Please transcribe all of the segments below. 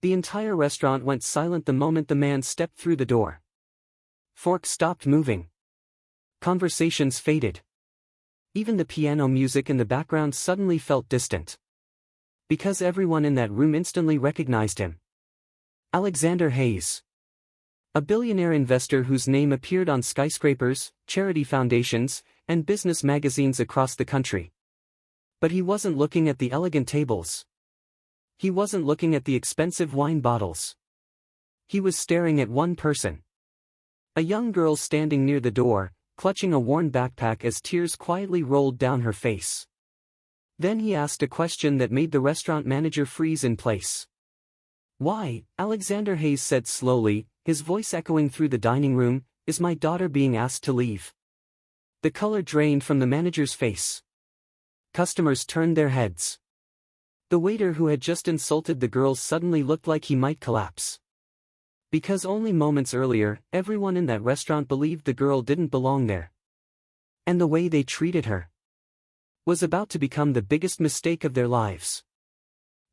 The entire restaurant went silent the moment the man stepped through the door. Forks stopped moving. Conversations faded. Even the piano music in the background suddenly felt distant. Because everyone in that room instantly recognized him. Alexander Hayes. A billionaire investor whose name appeared on skyscrapers, charity foundations, and business magazines across the country. But he wasn't looking at the elegant tables. He wasn't looking at the expensive wine bottles. He was staring at one person. A young girl standing near the door, clutching a worn backpack as tears quietly rolled down her face. Then he asked a question that made the restaurant manager freeze in place. "Why," Alexander Hayes said slowly, his voice echoing through the dining room, "is my daughter being asked to leave?" The color drained from the manager's face. Customers turned their heads. The waiter who had just insulted the girl suddenly looked like he might collapse. Because only moments earlier, everyone in that restaurant believed the girl didn't belong there. And the way they treated her was about to become the biggest mistake of their lives.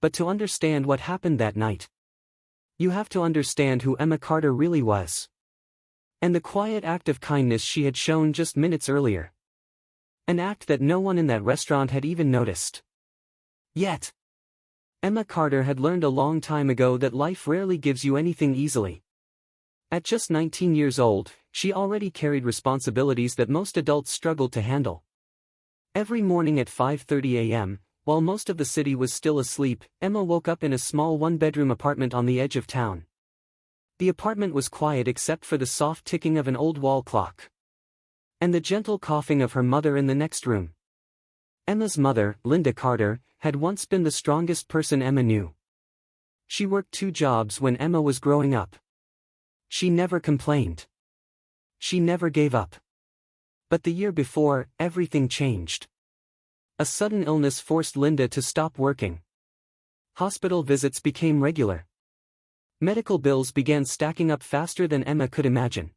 But to understand what happened that night, you have to understand who Emma Carter really was. And the quiet act of kindness she had shown just minutes earlier. An act that no one in that restaurant had even noticed. Yet, Emma Carter had learned a long time ago that life rarely gives you anything easily. At just 19 years old, she already carried responsibilities that most adults struggled to handle. Every morning at 5:30 a.m., while most of the city was still asleep, Emma woke up in a small one-bedroom apartment on the edge of town. The apartment was quiet except for the soft ticking of an old wall clock. And the gentle coughing of her mother in the next room. Emma's mother, Linda Carter, had once been the strongest person Emma knew. She worked 2 jobs when Emma was growing up. She never complained. She never gave up. But the year before, everything changed. A sudden illness forced Linda to stop working. Hospital visits became regular. Medical bills began stacking up faster than Emma could imagine.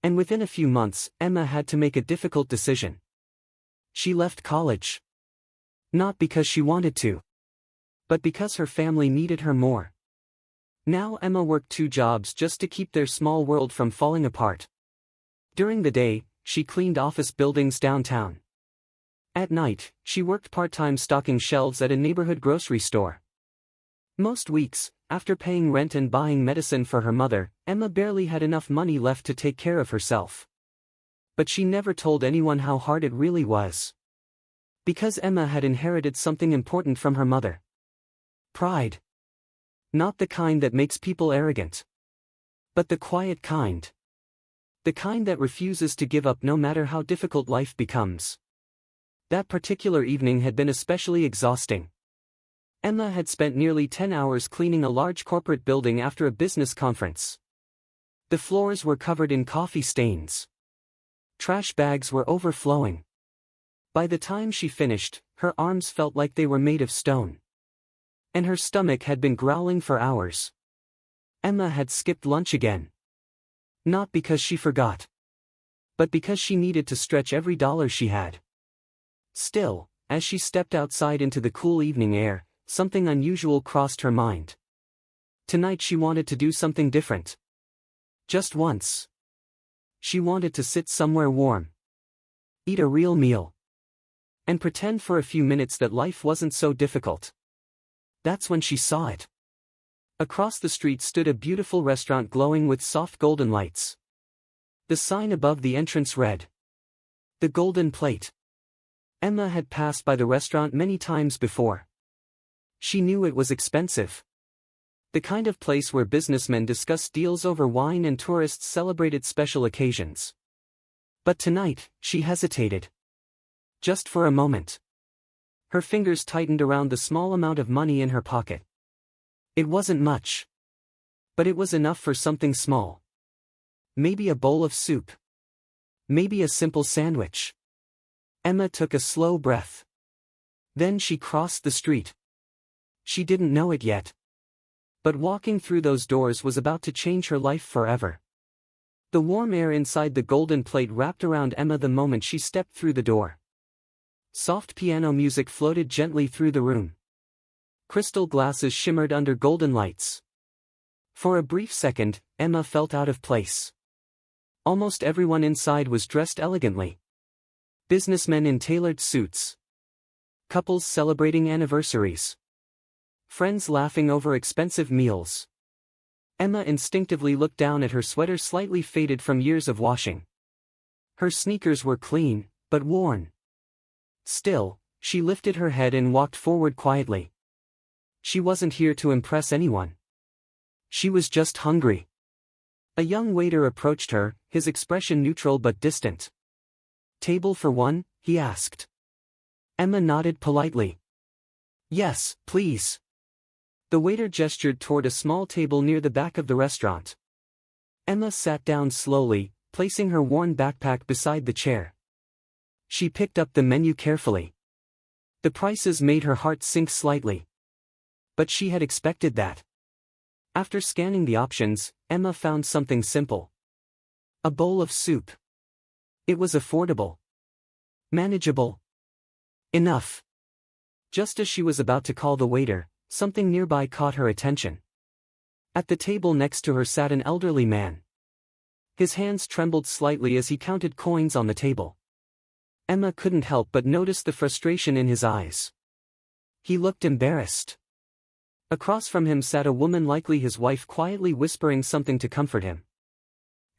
And within a few months, Emma had to make a difficult decision. She left college. Not because she wanted to, but because her family needed her more. Now Emma worked 2 jobs just to keep their small world from falling apart. During the day, she cleaned office buildings downtown. At night, she worked part-time stocking shelves at a neighborhood grocery store. Most weeks, after paying rent and buying medicine for her mother, Emma barely had enough money left to take care of herself. But she never told anyone how hard it really was. Because Emma had inherited something important from her mother. Pride. Not the kind that makes people arrogant. But the quiet kind. The kind that refuses to give up no matter how difficult life becomes. That particular evening had been especially exhausting. Emma had spent nearly 10 hours cleaning a large corporate building after a business conference. The floors were covered in coffee stains. Trash bags were overflowing. By the time she finished, her arms felt like they were made of stone. And her stomach had been growling for hours. Emma had skipped lunch again. Not because she forgot, but because she needed to stretch every dollar she had. Still, as she stepped outside into the cool evening air, something unusual crossed her mind. Tonight she wanted to do something different. Just once. She wanted to sit somewhere warm. Eat a real meal. And pretend for a few minutes that life wasn't so difficult. That's when she saw it. Across the street stood a beautiful restaurant glowing with soft golden lights. The sign above the entrance read, "The Golden Plate." Emma had passed by the restaurant many times before. She knew it was expensive. The kind of place where businessmen discussed deals over wine and tourists celebrated special occasions. But tonight, she hesitated. Just for a moment. Her fingers tightened around the small amount of money in her pocket. It wasn't much. But it was enough for something small. Maybe a bowl of soup. Maybe a simple sandwich. Emma took a slow breath. Then she crossed the street. She didn't know it yet. But walking through those doors was about to change her life forever. The warm air inside the Golden Plate wrapped around Emma the moment she stepped through the door. Soft piano music floated gently through the room. Crystal glasses shimmered under golden lights. For a brief second, Emma felt out of place. Almost everyone inside was dressed elegantly. Businessmen in tailored suits. Couples celebrating anniversaries. Friends laughing over expensive meals. Emma instinctively looked down at her sweater, slightly faded from years of washing. Her sneakers were clean, but worn. Still, she lifted her head and walked forward quietly. She wasn't here to impress anyone. She was just hungry. A young waiter approached her, his expression neutral but distant. "Table for one?" he asked. Emma nodded politely. "Yes, please." The waiter gestured toward a small table near the back of the restaurant. Emma sat down slowly, placing her worn backpack beside the chair. She picked up the menu carefully. The prices made her heart sink slightly. But she had expected that. After scanning the options, Emma found something simple. A bowl of soup. It was affordable. Manageable. Enough. Just as she was about to call the waiter, something nearby caught her attention. At the table next to her sat an elderly man. His hands trembled slightly as he counted coins on the table. Emma couldn't help but notice the frustration in his eyes. He looked embarrassed. Across from him sat a woman, likely his wife, quietly whispering something to comfort him.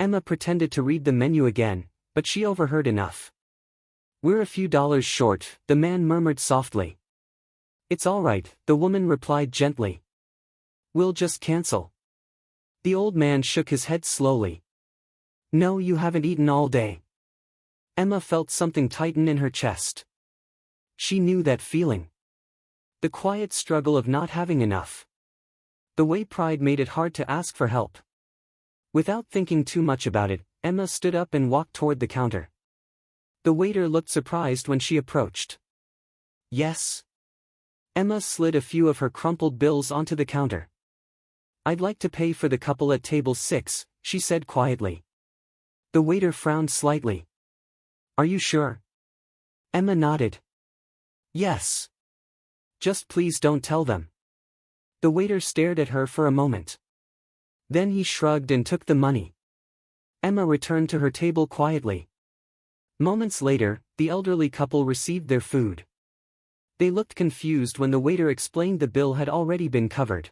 Emma pretended to read the menu again, but she overheard enough. "We're a few dollars short," the man murmured softly. "It's all right," the woman replied gently. "We'll just cancel." The old man shook his head slowly. "No, you haven't eaten all day." Emma felt something tighten in her chest. She knew that feeling. The quiet struggle of not having enough. The way pride made it hard to ask for help. Without thinking too much about it, Emma stood up and walked toward the counter. The waiter looked surprised when she approached. "Yes?" Emma slid a few of her crumpled bills onto the counter. "I'd like to pay for the couple at table 6, she said quietly. The waiter frowned slightly. "Are you sure?" Emma nodded. "Yes. Just please don't tell them." The waiter stared at her for a moment. Then he shrugged and took the money. Emma returned to her table quietly. Moments later, the elderly couple received their food. They looked confused when the waiter explained the bill had already been covered.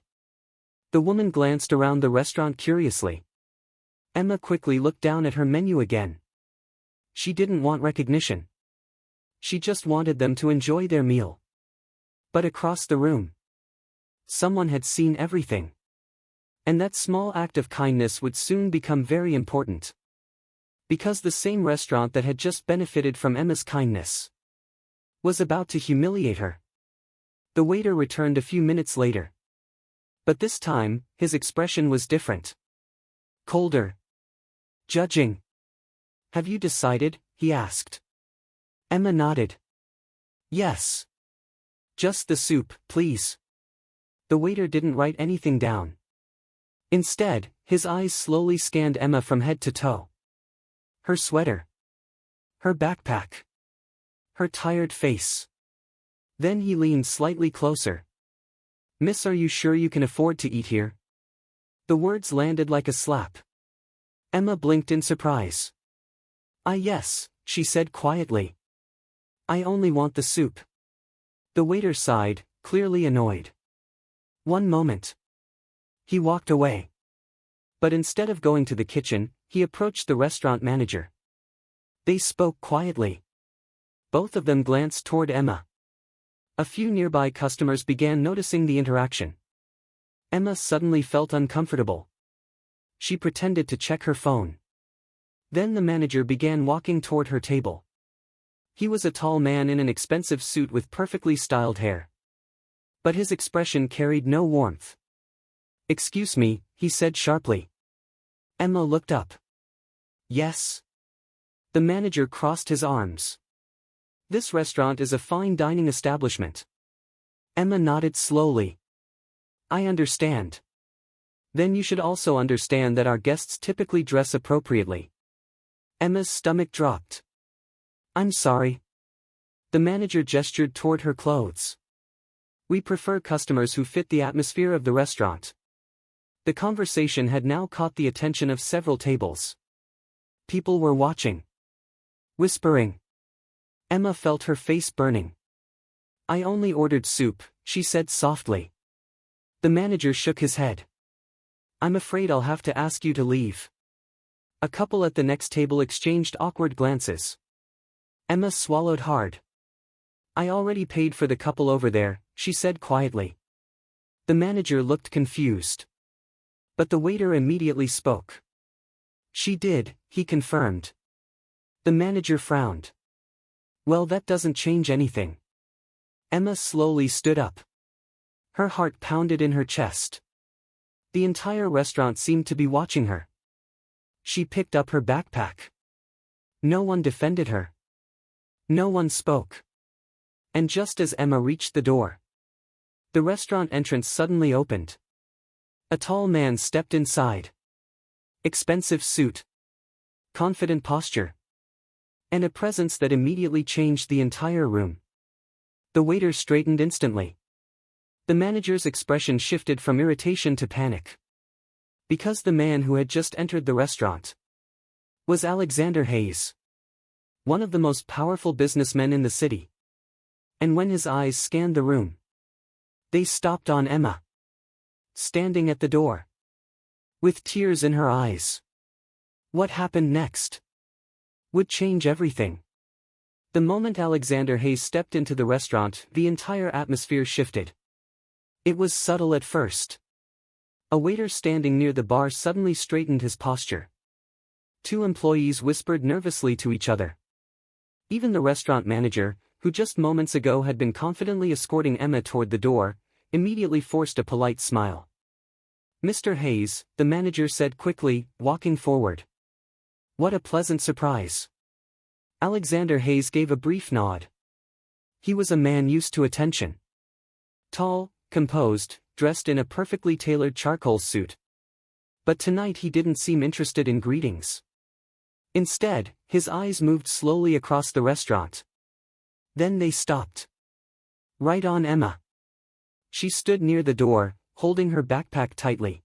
The woman glanced around the restaurant curiously. Emma quickly looked down at her menu again. She didn't want recognition. She just wanted them to enjoy their meal. But across the room, someone had seen everything. And that small act of kindness would soon become very important. Because the same restaurant that had just benefited from Emma's kindness was about to humiliate her. The waiter returned a few minutes later. But this time, his expression was different. Colder. Judging. "Have you decided?" he asked. Emma nodded. "Yes. Just the soup, please." The waiter didn't write anything down. Instead, his eyes slowly scanned Emma from head to toe. Her sweater. Her backpack. Her tired face. Then he leaned slightly closer. "Miss, are you sure you can afford to eat here?" The words landed like a slap. Emma blinked in surprise. Yes," she said quietly. "I only want the soup." The waiter sighed, clearly annoyed. "One moment." He walked away. But instead of going to the kitchen, he approached the restaurant manager. They spoke quietly. Both of them glanced toward Emma. A few nearby customers began noticing the interaction. Emma suddenly felt uncomfortable. She pretended to check her phone. Then the manager began walking toward her table. He was a tall man in an expensive suit with perfectly styled hair. But his expression carried no warmth. "Excuse me," he said sharply. Emma looked up. "Yes?" The manager crossed his arms. "This restaurant is a fine dining establishment." Emma nodded slowly. "I understand. Then you should also understand that our guests typically dress appropriately." Emma's stomach dropped. "I'm sorry." The manager gestured toward her clothes. We prefer customers who fit the atmosphere of the restaurant. The conversation had now caught the attention of several tables. People were watching. Whispering. Emma felt her face burning. I only ordered soup, she said softly. The manager shook his head. I'm afraid I'll have to ask you to leave. A couple at the next table exchanged awkward glances. Emma swallowed hard. I already paid for the couple over there, she said quietly. The manager looked confused. But the waiter immediately spoke. She did, he confirmed. The manager frowned. Well, that doesn't change anything. Emma slowly stood up. Her heart pounded in her chest. The entire restaurant seemed to be watching her. She picked up her backpack. No one defended her. No one spoke. And just as Emma reached the door, the restaurant entrance suddenly opened. A tall man stepped inside. Expensive suit. Confident posture. And a presence that immediately changed the entire room. The waiter straightened instantly. The manager's expression shifted from irritation to panic. Because the man who had just entered the restaurant was Alexander Hayes, one of the most powerful businessmen in the city. And when his eyes scanned the room, they stopped on Emma, standing at the door, with tears in her eyes. What happened next would change everything. The moment Alexander Hayes stepped into the restaurant, the entire atmosphere shifted. It was subtle at first. A waiter standing near the bar suddenly straightened his posture. Two employees whispered nervously to each other. Even the restaurant manager, who just moments ago had been confidently escorting Emma toward the door, immediately forced a polite smile. Mr. Hayes, the manager said quickly, walking forward. What a pleasant surprise. Alexander Hayes gave a brief nod. He was a man used to attention. Tall, composed, dressed in a perfectly tailored charcoal suit. But tonight he didn't seem interested in greetings. Instead, his eyes moved slowly across the restaurant. Then they stopped. Right on Emma. She stood near the door, holding her backpack tightly.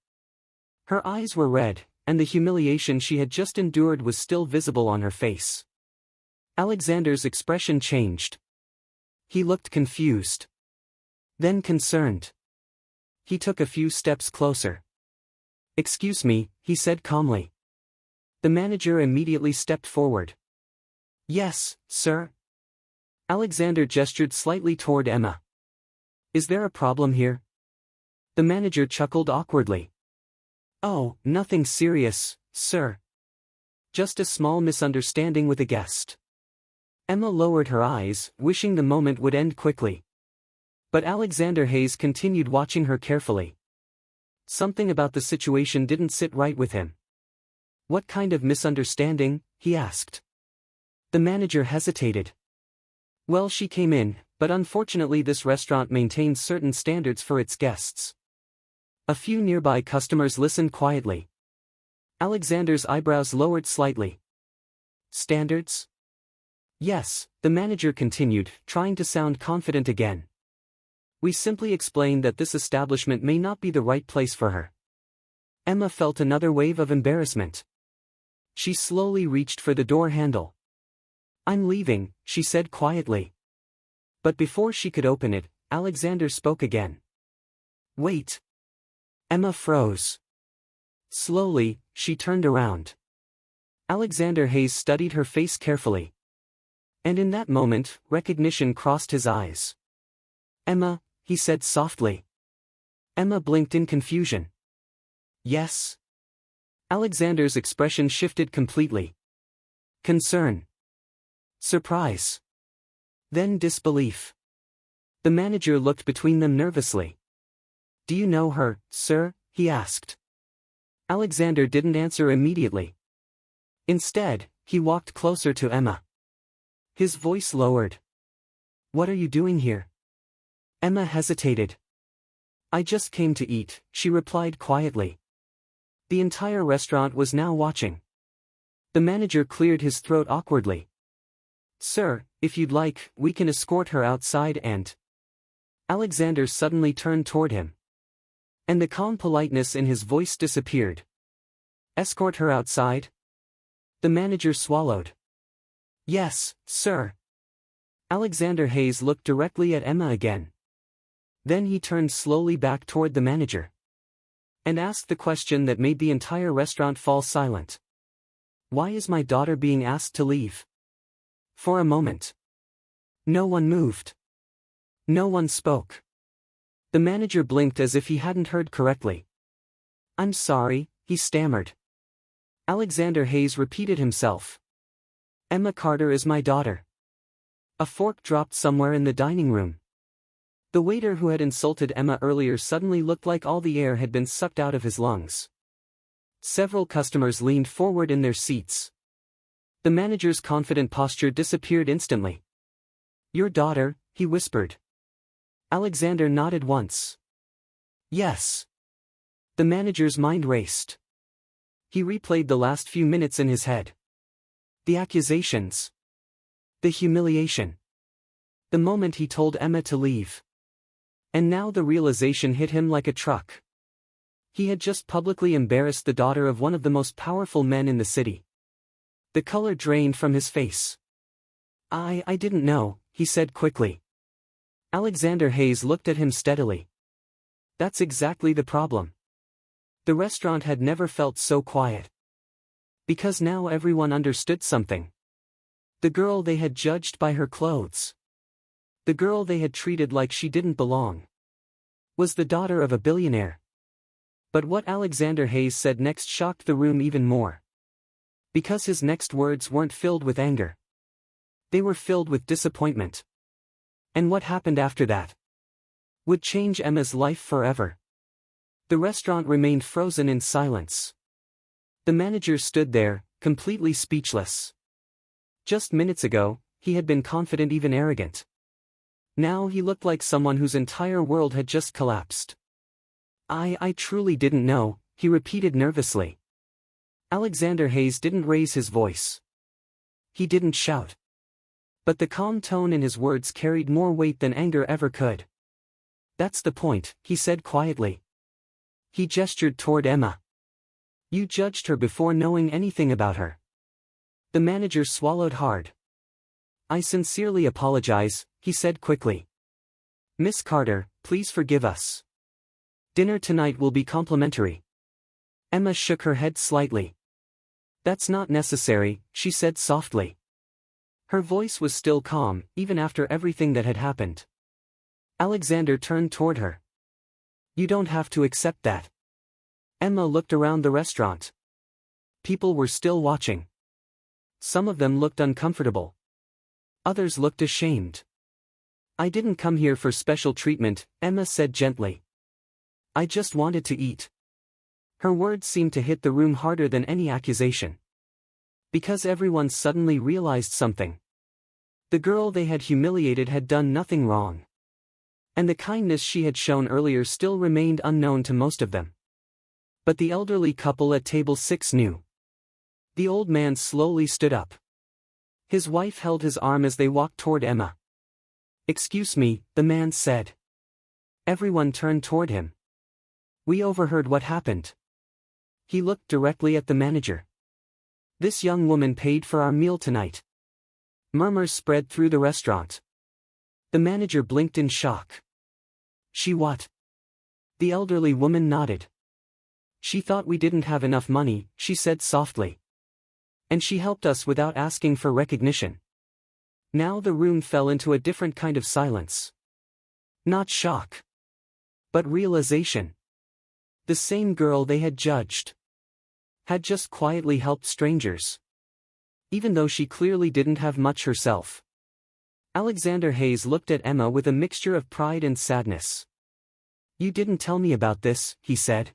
Her eyes were red, and the humiliation she had just endured was still visible on her face. Alexander's expression changed. He looked confused. Then concerned. He took a few steps closer. Excuse me, he said calmly. The manager immediately stepped forward. Yes, sir. Alexander gestured slightly toward Emma. Is there a problem here? The manager chuckled awkwardly. Oh, nothing serious, sir. Just a small misunderstanding with a guest. Emma lowered her eyes, wishing the moment would end quickly. But Alexander Hayes continued watching her carefully. Something about the situation didn't sit right with him. What kind of misunderstanding? He asked. The manager hesitated. Well, she came in, but unfortunately this restaurant maintains certain standards for its guests. A few nearby customers listened quietly. Alexander's eyebrows lowered slightly. Standards? Yes, the manager continued, trying to sound confident again. We simply explained that this establishment may not be the right place for her. Emma felt another wave of embarrassment. She slowly reached for the door handle. I'm leaving, she said quietly. But before she could open it, Alexander spoke again. Wait. Emma froze. Slowly, she turned around. Alexander Hayes studied her face carefully. And in that moment, recognition crossed his eyes. Emma, he said softly. Emma blinked in confusion. Yes. Alexander's expression shifted completely. Concern. Surprise. Then disbelief. The manager looked between them nervously. Do you know her, sir? He asked. Alexander didn't answer immediately. Instead, he walked closer to Emma. His voice lowered. What are you doing here? Emma hesitated. I just came to eat, she replied quietly. The entire restaurant was now watching. The manager cleared his throat awkwardly. Sir, if you'd like, we can escort her outside and... Alexander suddenly turned toward him. And the calm politeness in his voice disappeared. Escort her outside? The manager swallowed. Yes, sir. Alexander Hayes looked directly at Emma again. Then he turned slowly back toward the manager. And asked the question that made the entire restaurant fall silent. Why is my daughter being asked to leave? For a moment. No one moved. No one spoke. The manager blinked as if he hadn't heard correctly. I'm sorry, he stammered. Alexander Hayes repeated himself. Emma Carter is my daughter. A fork dropped somewhere in the dining room. The waiter who had insulted Emma earlier suddenly looked like all the air had been sucked out of his lungs. Several customers leaned forward in their seats. The manager's confident posture disappeared instantly. Your daughter, he whispered. Alexander nodded once. Yes. The manager's mind raced. He replayed the last few minutes in his head. The accusations. The humiliation. The moment he told Emma to leave. And now the realization hit him like a truck. He had just publicly embarrassed the daughter of one of the most powerful men in the city. The color drained from his face. I didn't know, he said quickly. Alexander Hayes looked at him steadily. That's exactly the problem. The restaurant had never felt so quiet. Because now everyone understood something. The girl they had judged by her clothes. The girl they had treated like she didn't belong. Was the daughter of a billionaire. But what Alexander Hayes said next shocked the room even more. Because his next words weren't filled with anger. They were filled with disappointment. And what happened after that would change Emma's life forever. The restaurant remained frozen in silence. The manager stood there, completely speechless. Just minutes ago, he had been confident, even arrogant. Now he looked like someone whose entire world had just collapsed. I truly didn't know, he repeated nervously. Alexander Hayes didn't raise his voice. He didn't shout. But the calm tone in his words carried more weight than anger ever could. That's the point, he said quietly. He gestured toward Emma. You judged her before knowing anything about her. The manager swallowed hard. I sincerely apologize, he said quickly. Miss Carter, please forgive us. Dinner tonight will be complimentary. Emma shook her head slightly. That's not necessary, she said softly. Her voice was still calm, even after everything that had happened. Alexander turned toward her. You don't have to accept that. Emma looked around the restaurant. People were still watching. Some of them looked uncomfortable. Others looked ashamed. I didn't come here for special treatment, Emma said gently. I just wanted to eat. Her words seemed to hit the room harder than any accusation. Because everyone suddenly realized something. The girl they had humiliated had done nothing wrong. And the kindness she had shown earlier still remained unknown to most of them. But the elderly couple at table 6 knew. The old man slowly stood up. His wife held his arm as they walked toward Emma. Excuse me, the man said. Everyone turned toward him. We overheard what happened. He looked directly at the manager. This young woman paid for our meal tonight. Murmurs spread through the restaurant. The manager blinked in shock. She what? The elderly woman nodded. She thought we didn't have enough money, she said softly. And she helped us without asking for recognition. Now the room fell into a different kind of silence. Not shock. But realization. The same girl they had judged. Had just quietly helped strangers. Even though she clearly didn't have much herself. Alexander Hayes looked at Emma with a mixture of pride and sadness. You didn't tell me about this, he said.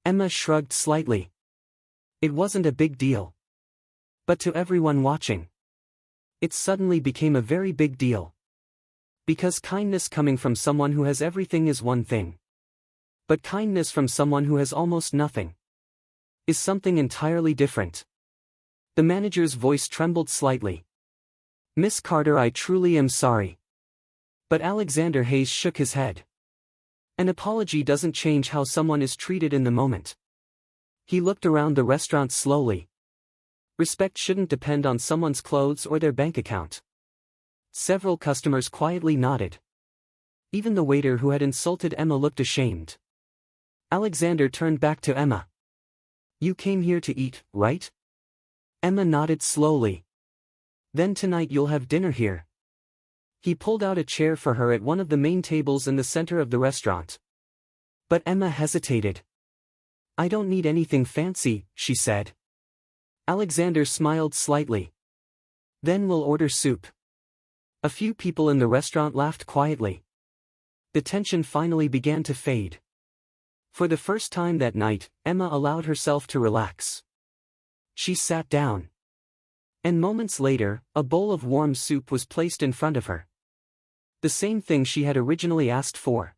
Emma shrugged slightly. It wasn't a big deal. But to everyone watching, it suddenly became a very big deal. Because kindness coming from someone who has everything is one thing. But kindness from someone who has almost nothing is something entirely different. The manager's voice trembled slightly. Miss Carter, I truly am sorry. But Alexander Hayes shook his head. An apology doesn't change how someone is treated in the moment. He looked around the restaurant slowly. Respect shouldn't depend on someone's clothes or their bank account. Several customers quietly nodded. Even the waiter who had insulted Emma looked ashamed. Alexander turned back to Emma. "You came here to eat, right?" Emma nodded slowly. "Then tonight you'll have dinner here." He pulled out a chair for her at one of the main tables in the center of the restaurant. But Emma hesitated. "I don't need anything fancy," she said. Alexander smiled slightly. "Then we'll order soup." A few people in the restaurant laughed quietly. The tension finally began to fade. For the first time that night, Emma allowed herself to relax. She sat down. And moments later, a bowl of warm soup was placed in front of her. The same thing she had originally asked for.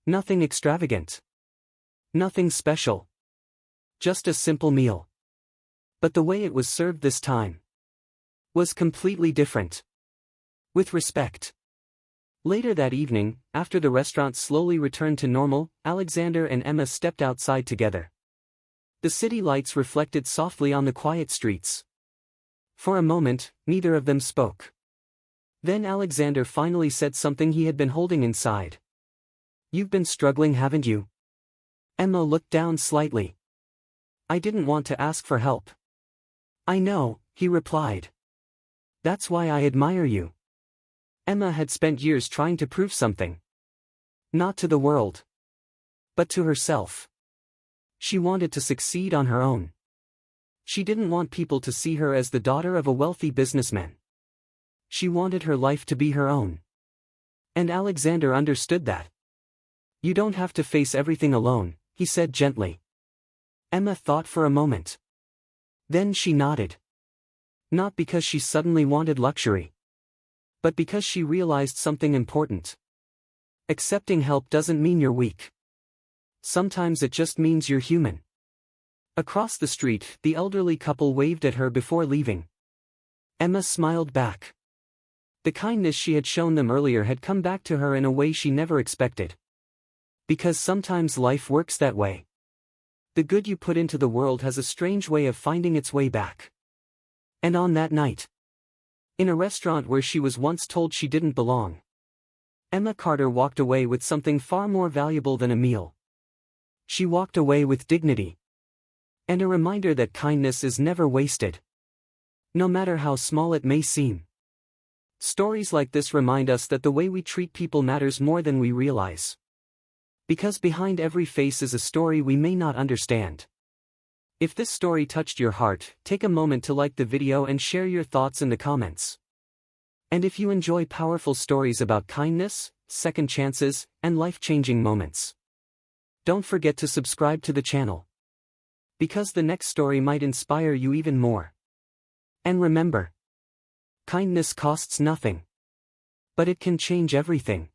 Nothing extravagant. Nothing special. Just a simple meal. But the way it was served this time was completely different. With respect. Later that evening, after the restaurant slowly returned to normal, Alexander and Emma stepped outside together. The city lights reflected softly on the quiet streets. For a moment, neither of them spoke. Then Alexander finally said something he had been holding inside. "You've been struggling, haven't you?" Emma looked down slightly. "I didn't want to ask for help." "I know," he replied. "That's why I admire you." Emma had spent years trying to prove something. Not to the world. But to herself. She wanted to succeed on her own. She didn't want people to see her as the daughter of a wealthy businessman. She wanted her life to be her own. And Alexander understood that. "You don't have to face everything alone," he said gently. Emma thought for a moment. Then she nodded. Not because she suddenly wanted luxury. But because she realized something important. Accepting help doesn't mean you're weak. Sometimes it just means you're human. Across the street, the elderly couple waved at her before leaving. Emma smiled back. The kindness she had shown them earlier had come back to her in a way she never expected. Because sometimes life works that way. The good you put into the world has a strange way of finding its way back. And on that night, in a restaurant where she was once told she didn't belong, Emma Carter walked away with something far more valuable than a meal. She walked away with dignity. And a reminder that kindness is never wasted. No matter how small it may seem. Stories like this remind us that the way we treat people matters more than we realize. Because behind every face is a story we may not understand. If this story touched your heart, take a moment to like the video and share your thoughts in the comments. And if you enjoy powerful stories about kindness, second chances, and life-changing moments, don't forget to subscribe to the channel. Because the next story might inspire you even more. And remember, kindness costs nothing. But it can change everything.